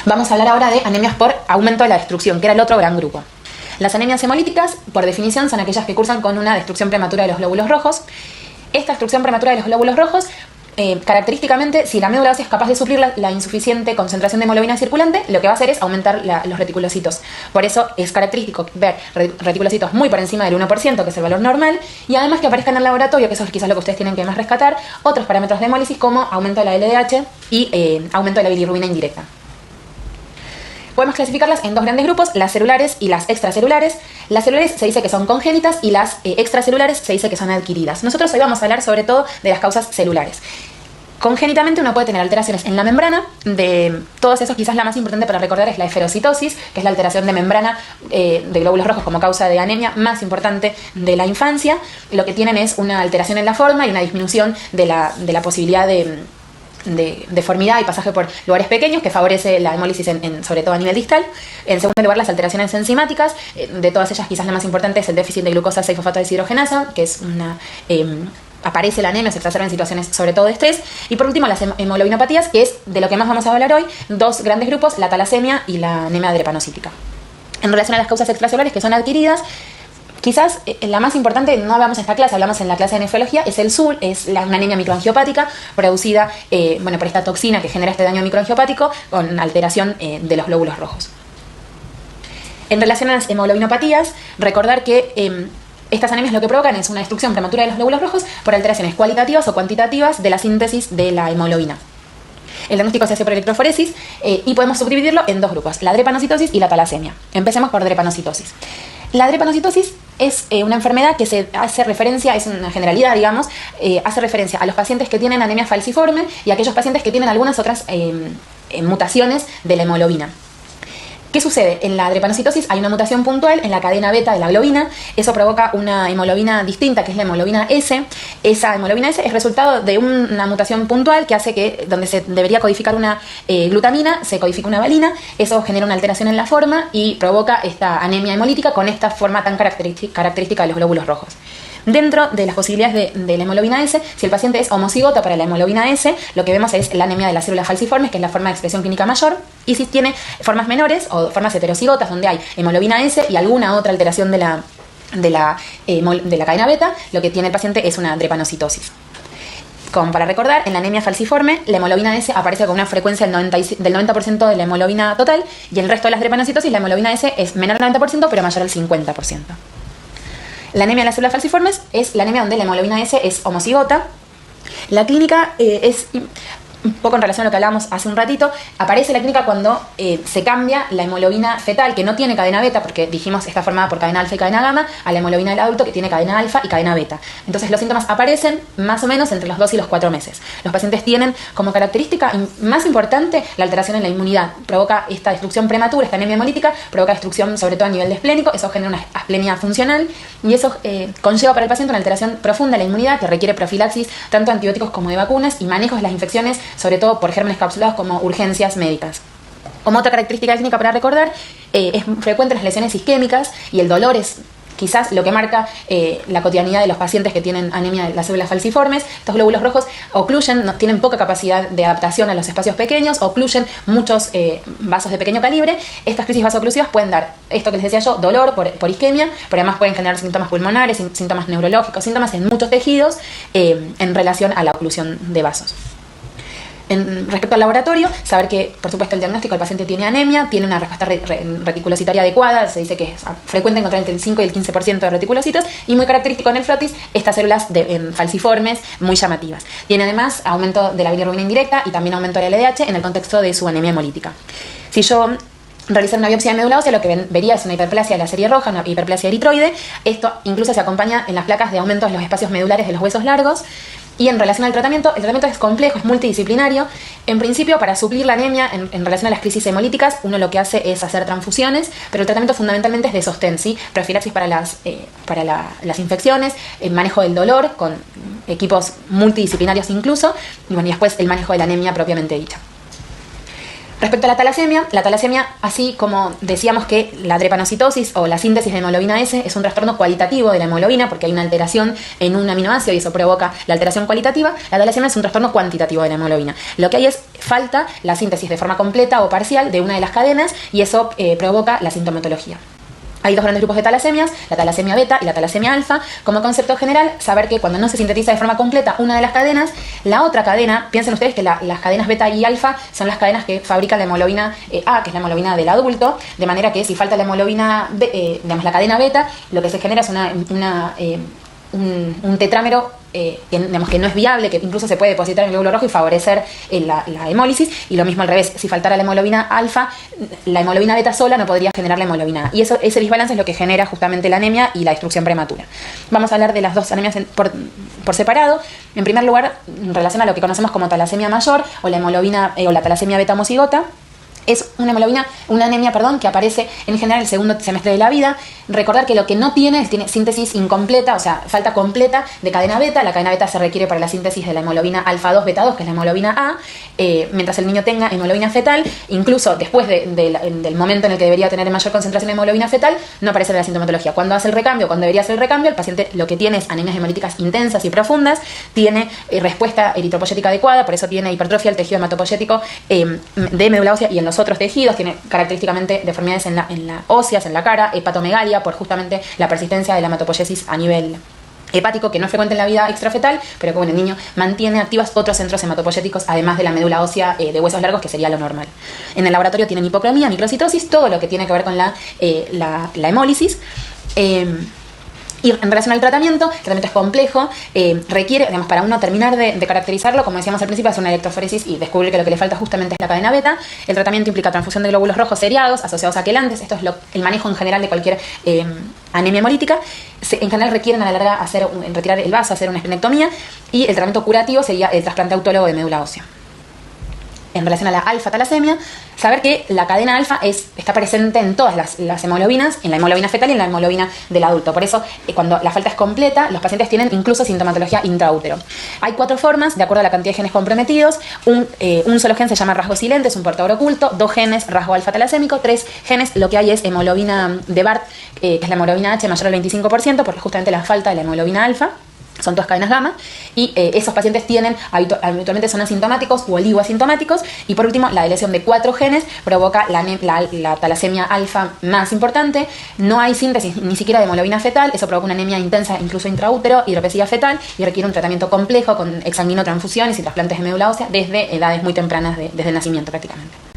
Vamos a hablar ahora de anemias por aumento de la destrucción, que era el otro gran grupo. Las anemias hemolíticas, por definición, son aquellas que cursan con una destrucción prematura de los glóbulos rojos. Esta destrucción prematura de los glóbulos rojos, característicamente, si la médula ósea es capaz de suplir la insuficiente concentración de hemoglobina circulante, lo que va a hacer es aumentar los reticulocitos. Por eso es característico ver reticulocitos muy por encima del 1%, que es el valor normal, y además que aparezcan en el laboratorio, que eso es quizás lo que ustedes tienen que más rescatar, otros parámetros de hemólisis como aumento de la LDH y aumento de la bilirrubina indirecta. Podemos clasificarlas en dos grandes grupos, las celulares y las extracelulares. Las celulares se dice que son congénitas y las extracelulares se dice que son adquiridas. Nosotros hoy vamos a hablar sobre todo de las causas celulares. Congénitamente uno puede tener alteraciones en la membrana, de todos esos quizás la más importante para recordar es la esferocitosis, que es la alteración de membrana de glóbulos rojos como causa de anemia más importante de la infancia. Lo que tienen es una alteración en la forma y una disminución de la posibilidad de deformidad y pasaje por lugares pequeños que favorece la hemólisis sobre todo a nivel distal. En segundo lugar, las alteraciones enzimáticas, de todas ellas quizás la más importante es el déficit de glucosa 6-fosfato deshidrogenasa, que es aparece la anemia, se exacerba en situaciones sobre todo de estrés. Y por último, las hemoglobinopatías, que es de lo que más vamos a hablar hoy, dos grandes grupos, la talasemia y la anemia drepanocítica. En relación a las causas extracelulares que son adquiridas, quizás la más importante, no hablamos en esta clase, hablamos en la clase de nefrología, es el SUL, es una anemia microangiopática producida por esta toxina que genera este daño microangiopático con alteración de los glóbulos rojos. En relación a las hemoglobinopatías, recordar que estas anemias lo que provocan es una destrucción prematura de los glóbulos rojos por alteraciones cualitativas o cuantitativas de la síntesis de la hemoglobina. El diagnóstico se hace por electroforesis y podemos subdividirlo en dos grupos, la drepanocitosis y la talasemia. Empecemos por drepanocitosis. La drepanocitosis es una enfermedad que se hace referencia, es una generalidad, digamos, hace referencia a los pacientes que tienen anemia falciforme y a aquellos pacientes que tienen algunas otras mutaciones de la hemoglobina. ¿Qué sucede? En la drepanocitosis hay una mutación puntual en la cadena beta de la globina. Eso provoca una hemoglobina distinta, que es la hemoglobina S. Esa hemoglobina S es resultado de una mutación puntual que hace que, donde se debería codificar una glutamina, se codifica una valina. Eso genera una alteración en la forma y provoca esta anemia hemolítica con esta forma tan característica de los glóbulos rojos. Dentro de las posibilidades de la hemoglobina S, si el paciente es homocigota para la hemoglobina S, lo que vemos es la anemia de las células falciformes, que es la forma de expresión clínica mayor, y si tiene formas menores o formas heterocigotas, donde hay hemoglobina S y alguna otra alteración de la cadena beta, lo que tiene el paciente es una drepanocitosis. Como para recordar, en la anemia falciforme, la hemoglobina S aparece con una frecuencia del 90% de la hemoglobina total, y en el resto de las drepanocitosis, la hemoglobina S es menor al 90%, pero mayor al 50%. La anemia de las células falciformes es la anemia donde la hemoglobina S es homocigota. La clínica es un poco en relación a lo que hablábamos hace un ratito, aparece la clínica cuando se cambia la hemoglobina fetal, que no tiene cadena beta, porque dijimos está formada por cadena alfa y cadena gamma, a la hemoglobina del adulto, que tiene cadena alfa y cadena beta. Entonces los síntomas aparecen más o menos entre los 2 y los 4 meses. Los pacientes tienen como característica más importante la alteración en la inmunidad. Provoca esta destrucción prematura, esta anemia hemolítica, provoca destrucción sobre todo a nivel de esplénico, eso genera una asplenia funcional y eso conlleva para el paciente una alteración profunda de la inmunidad que requiere profilaxis tanto antibióticos como de vacunas y manejos de las infecciones, sobre todo por gérmenes capsulados, como urgencias médicas. Como otra característica clínica para recordar, es frecuente las lesiones isquémicas y el dolor es quizás lo que marca la cotidianidad de los pacientes que tienen anemia de las células falciformes. Estos glóbulos rojos ocluyen, tienen poca capacidad de adaptación a los espacios pequeños, ocluyen muchos vasos de pequeño calibre. Estas crisis vasoclusivas pueden dar, esto que les decía yo, dolor por isquemia, pero además pueden generar síntomas pulmonares, síntomas neurológicos, síntomas en muchos tejidos en relación a la oclusión de vasos. Respecto al laboratorio, saber que, por supuesto, el diagnóstico del paciente tiene anemia, tiene una respuesta reticulocitaria adecuada, se dice que es frecuente encontrar entre el 5 y el 15% de reticulocitos, y muy característico en el frotis, estas células falciformes muy llamativas. Tiene además aumento de la bilirrubina indirecta y también aumento del LDH en el contexto de su anemia hemolítica. Si yo realizar una biopsia de médula ósea, lo que vería es una hiperplasia de la serie roja, una hiperplasia eritroide. Esto incluso se acompaña en las placas de aumento de los espacios medulares de los huesos largos. Y en relación al tratamiento, el tratamiento es complejo, es multidisciplinario. En principio, para suplir la anemia en relación a las crisis hemolíticas, uno lo que hace es hacer transfusiones, pero el tratamiento fundamentalmente es de sostén, ¿sí? Profilaxis para las infecciones, el manejo del dolor, con equipos multidisciplinarios incluso, y bueno, y después el manejo de la anemia propiamente dicha. Respecto a la talasemia, así como decíamos que la drepanocitosis o la síntesis de hemoglobina S es un trastorno cualitativo de la hemoglobina porque hay una alteración en un aminoácido y eso provoca la alteración cualitativa, la talasemia es un trastorno cuantitativo de la hemoglobina. Lo que hay es falta la síntesis de forma completa o parcial de una de las cadenas y eso provoca la sintomatología. Hay dos grandes grupos de talasemias, la talasemia beta y la talasemia alfa. Como concepto general, saber que cuando no se sintetiza de forma completa una de las cadenas, la otra cadena, piensen ustedes que las cadenas beta y alfa son las cadenas que fabrican la hemoglobina A, que es la hemoglobina del adulto, de manera que si falta la hemoglobina, digamos la cadena beta, lo que se genera es un tetrámero digamos que no es viable, que incluso se puede depositar en el glóbulo rojo y favorecer la hemólisis, y lo mismo al revés, si faltara la hemoglobina alfa, la hemoglobina beta sola no podría generar la hemoglobina A, y ese desbalance es lo que genera justamente la anemia y la destrucción prematura. Vamos a hablar de las dos anemias por separado. En primer lugar, en relación a lo que conocemos como talasemia mayor o la hemoglobina o la talasemia beta homocigota, es una anemia que aparece en general el segundo semestre de la vida. Recordar que lo que no tiene síntesis incompleta, o sea, falta completa de cadena beta. La cadena beta se requiere para la síntesis de la hemoglobina alfa 2 beta 2, que es la hemoglobina A, mientras el niño tenga hemoglobina fetal, incluso después del momento en el que debería tener mayor concentración de hemoglobina fetal, no aparece la sintomatología. Cuando hace el recambio, cuando debería hacer el recambio, el paciente lo que tiene es anemias hemolíticas intensas y profundas, tiene respuesta eritropoyética adecuada, por eso tiene hipertrofia del tejido hematopoyético de médula ósea y en los otros tejidos, tiene característicamente deformidades en la óseas, en la cara, hepatomegalia, por justamente la persistencia de la hematopoiesis a nivel hepático, que no es frecuente en la vida extrafetal, pero que bueno, el niño mantiene activos otros centros hematopoyéticos, además de la médula ósea de huesos largos, que sería lo normal. En el laboratorio tienen hipocromía, microcitosis, todo lo que tiene que ver con la hemólisis. Y en relación al tratamiento, el tratamiento es complejo, requiere, digamos, para uno terminar de caracterizarlo, como decíamos al principio, hacer una electroforesis y descubrir que lo que le falta justamente es la cadena beta. El tratamiento implica transfusión de glóbulos rojos seriados asociados a quelantes. Esto es el manejo en general de cualquier anemia hemolítica. En general requieren a la larga retirar el vaso, hacer una esplenectomía, y el tratamiento curativo sería el trasplante autólogo de médula ósea. En relación a la alfa-talasemia, saber que la cadena alfa está presente en todas las hemoglobinas, en la hemoglobina fetal y en la hemoglobina del adulto. Por eso, cuando la falta es completa, los pacientes tienen incluso sintomatología intraútero. Hay 4 formas, de acuerdo a la cantidad de genes comprometidos. Un solo gen se llama rasgo silente, es un portador oculto. 2 genes, rasgo alfa-talasémico. 3 genes, lo que hay es hemoglobina de Bart, que es la hemoglobina H mayor al 25%, porque justamente la falta de la hemoglobina alfa. Son todas cadenas gamma, y esos pacientes habitualmente son asintomáticos o oligoasintomáticos. Y por último, la deleción de 4 genes provoca la talasemia alfa más importante. No hay síntesis ni siquiera de hemoglobina fetal, eso provoca una anemia intensa, incluso intraútero, hidropesía fetal, y requiere un tratamiento complejo con exsanguinotransfusiones y trasplantes de médula ósea desde edades muy tempranas, desde el nacimiento prácticamente.